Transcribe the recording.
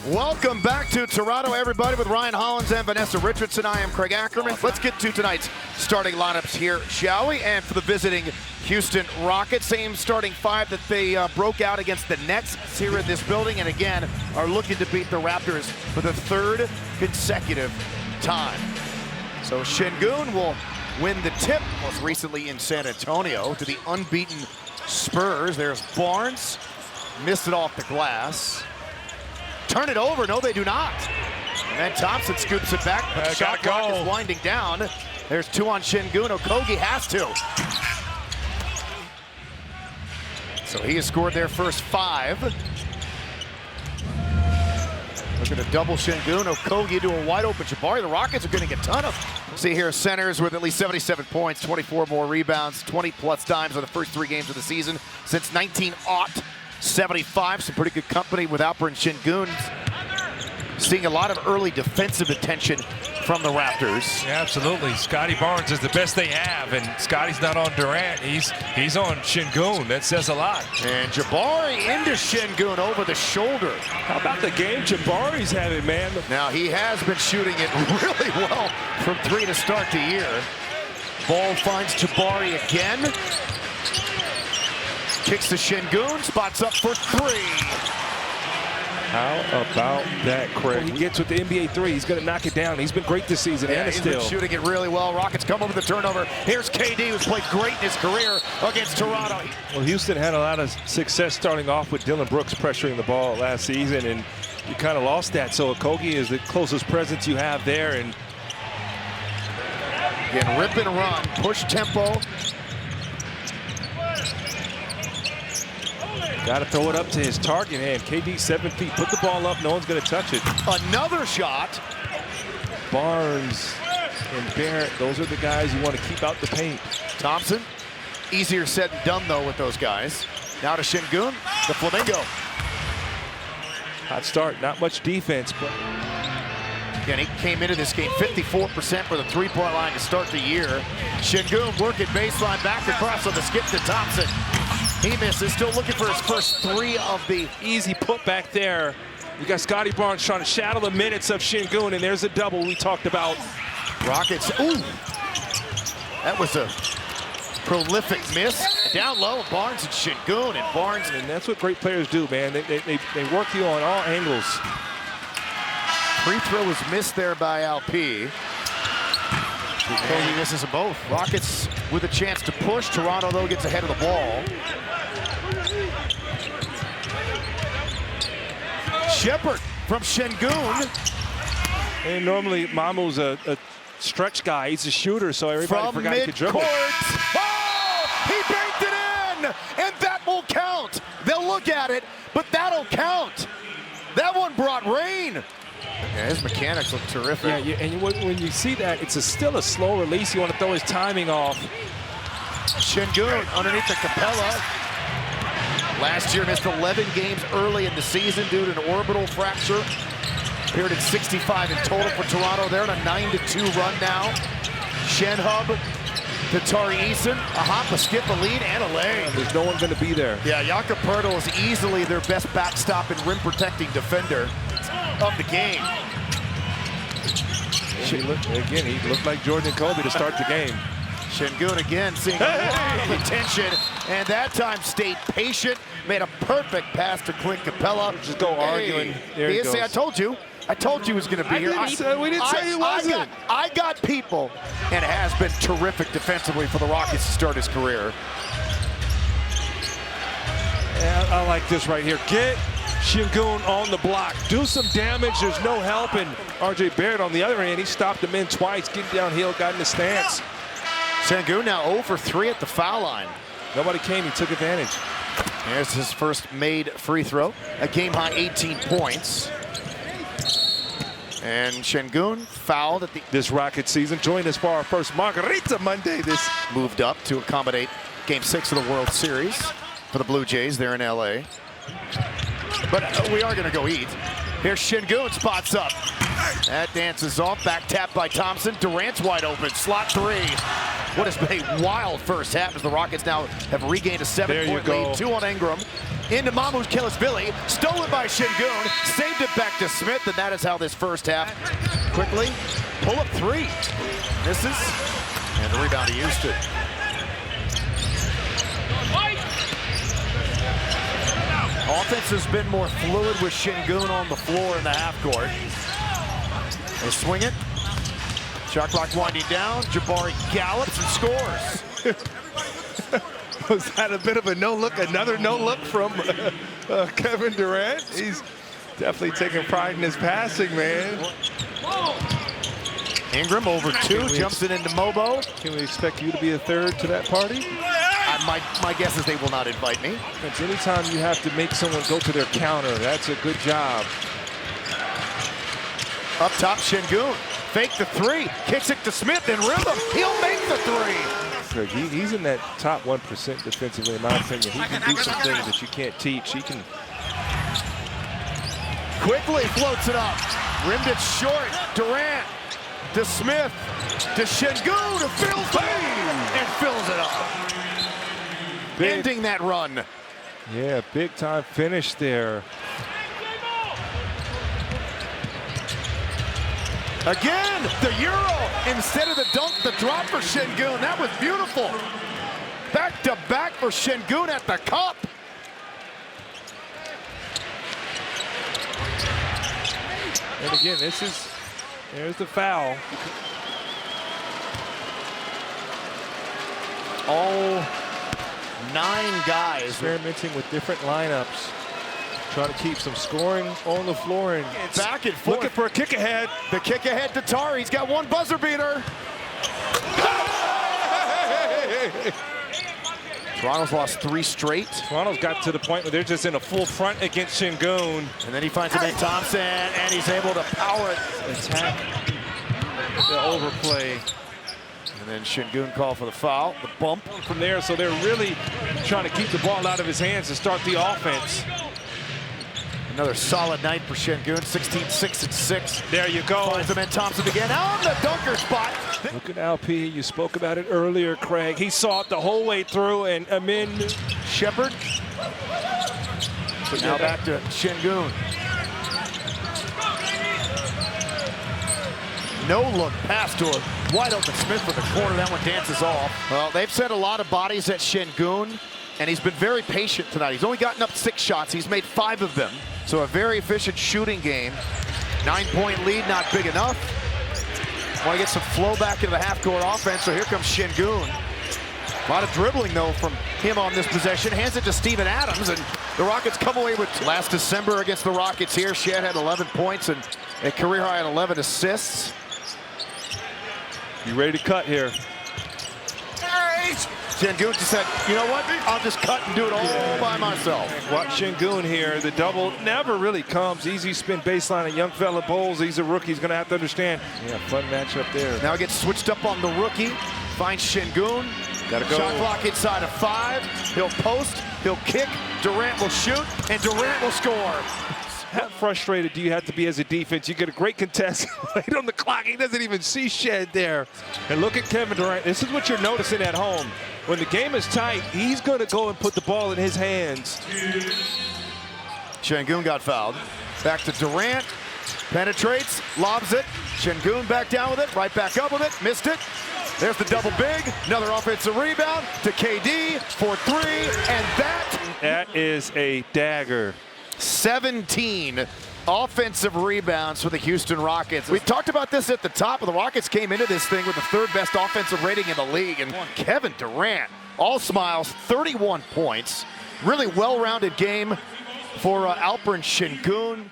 Welcome back to Toronto, everybody, with Ryan Hollins and Vanessa Richardson. I am Craig Ackerman. Let's get to tonight's starting lineups here, shall we? And for the visiting Houston Rockets, same starting five that they broke out against the Nets here in this building, and again are looking to beat the Raptors for the third consecutive time. So Şengün will win the tip, most recently in San Antonio, to the unbeaten Spurs. There's Barnes, missed it off the glass. Turn it over, no they do not. And then Thompson scoops it back, but the shot clock is winding down. There's two on Şengün. Okogie has to. So he has scored their first five. Looking to double Şengün. Okogie to a wide open Jabari. The Rockets are getting a ton of. See here, centers with at least 77 points, 24 more rebounds, 20 plus dimes in the first three games of the season since 1975. Some pretty good company with Alperen Şengün. Seeing a lot of early defensive attention from the Raptors. Yeah, absolutely. Scotty Barnes is the best they have, and Scotty's not on Durant. He's on Şengün. That says a lot. And Jabari into Şengün over the shoulder. How about the game Jabari's having, man? Now he has been shooting it really well from three to start the year. Ball finds Jabari again. Kicks to Şengün, spots up for three. How about that, Craig? When he gets with the NBA three, he's going to knock it down. He's been great this season, yeah, and he's still been shooting it really well. Rockets come over the turnover. Here's KD, who's played great in his career against Toronto. Well, Houston had a lot of success starting off with Dylan Brooks pressuring the ball last season, and you kind of lost that. So Okogie is the closest presence you have there. And again, rip and run, push tempo. Got to throw it up to his target hand. KD 7 feet. Put the ball up. No one's going to touch it. Another shot. Barnes and Barrett, those are the guys you want to keep out the paint. Thompson, easier said than done, though, with those guys. Now to Şengün, the Flamingo. Hot start. Not much defense, but again, he came into this game 54% for the three-point line to start the year. Şengün working baseline back across on the skip to Thompson. He misses, still looking for his first three of the easy put back there. You got Scotty Barnes trying to shadow the minutes of Şengün, and there's a double we talked about. Rockets, ooh! That was a prolific miss. Down low, Barnes and Şengün, and Barnes. And that's what great players do, man. They work you on all angles. Free throw was missed there by Alpi. He misses them both. Rockets with a chance to push. Toronto, though, gets ahead of the ball. Shepard from Şengün. And normally Mamu's a stretch guy. He's a shooter, so everybody forgot he could dribble. Oh, he banked it in, and that will count. They'll look at it, but that'll count. That one brought rain. Yeah, his mechanics look terrific. Yeah, and when you see that, it's still a slow release. You want to throw his timing off. Şengün underneath the Capella. Last year missed 11 games early in the season due to an orbital fracture. Appeared at 65 in total for Toronto. They're on a 9-2 run now. Shenhub to Tari Eason. A hop, a skip, a lead, and a lay. There's no one going to be there. Yeah, Jakob Poeltl is easily their best backstop and rim-protecting defender of the game. He looked like Jordan and Kobe to start the game. Şengün again seeing a lot of attention, and that time stayed patient, made a perfect pass to Clint Capella. Just go arguing. There he goes. I told you he was going to be here. We didn't say he wasn't. I got people, and has been terrific defensively for the Rockets to start his career. Yeah, I like this right here. Get Şengün on the block. Do some damage. There's no help. And R.J. Barrett on the other hand, he stopped him in twice, getting downhill, got in the stance. Şengün now 0 for 3 at the foul line. Nobody came. He took advantage. There's his first made free throw. A game-high 18 points. And Şengün fouled at this Rocket season. Joined us for our first Margarita Monday. This moved up to accommodate Game 6 of the World Series for the Blue Jays there in L.A. But we are going to go eat. Here's Şengün, spots up. That dances off, back tap by Thompson. Durant's wide open, slot three. What has been a wild first half as the Rockets now have regained a 7-point lead. 2 on Ingram. Into Mamu Billy, stolen by Şengün, saved it back to Smith, and that is how this first half quickly pull up three. Misses, and the rebound to Houston. Offense has been more fluid with Şengün on the floor in the half court. They swing it. Shot clock winding down. Jabari gallops and scores. Was that a bit of a no-look? Another no-look from Kevin Durant? He's definitely taking pride in his passing, man. Ingram over two, jumps it into Mobo. Can we expect you to be a third to that party? My guess is they will not invite me. Because anytime you have to make someone go to their counter, that's a good job. Up top, Şengün. Fake the three, kicks it to Smith in rhythm. He'll make the three. He's in that top 1% defensively, in my opinion. He can do some things that you can't teach. He can quickly floats it up. Rimmed it short. Durant to Smith to Şengün to fills and fills it up. Ending that run. Yeah, big time finish there. Again, the Euro instead of the dunk, the drop for Şengün. That was beautiful. Back to back for Şengün at the cup. And again, there's the foul. All 9 guys experimenting with different lineups. Trying to keep some scoring on the floor and back and forth. Looking for a kick ahead. The kick ahead to Tar. He's got one buzzer beater. Toronto's lost 3 straight. Toronto's got to the point where they're just in a full front against Şengün. And then he finds him in Thompson, and he's able to power it. Attack the overplay. And then Şengün call for the foul, the bump. From there, so they're really trying to keep the ball out of his hands to start the offense. Another solid night for Şengün, 16, 6, and 6. There you go. Finds him in Thompson again, on the dunker spot. Look at Alpi, you spoke about it earlier, Craig. He saw it the whole way through, and Amin Shepard. But now back to Şengün. No look pass to a wide open Smith for the corner. That one dances off. Well, they've sent a lot of bodies at Şengün, and he's been very patient tonight. He's only gotten up 6 shots. He's made 5 of them. So a very efficient shooting game. 9-point lead, not big enough. Want to get some flow back into the half-court offense, so here comes Şengün. A lot of dribbling, though, from him on this possession. Hands it to Steven Adams, and the Rockets come away with last December against the Rockets here. Shed had 11 points and a career-high at 11 assists. You ready to cut here? Şengün just said, you know what? I'll just cut and do it all by myself. Watch Şengün here. The double never really comes. Easy spin baseline. A young fella bowls. He's a rookie. He's going to have to understand. Yeah, fun matchup there. Now gets switched up on the rookie. Finds Şengün. Gotta go. Shot clock inside of 5. He'll post. He'll kick. Durant will shoot. And Durant will score. How frustrated do you have to be as a defense? You get a great contest late on the clock. He doesn't even see Shed there. And look at Kevin Durant. This is what you're noticing at home. When the game is tight, he's going to go and put the ball in his hands. Şengün got fouled. Back to Durant. Penetrates. Lobs it. Şengün back down with it. Right back up with it. Missed it. There's the double big. Another offensive rebound to KD for 3. And that is a dagger. 17 offensive rebounds for the Houston Rockets. We talked about this at the top, but the Rockets came into this thing with the 3rd best offensive rating in the league. And Kevin Durant, all smiles, 31 points. Really well-rounded game for Alperen Şengün.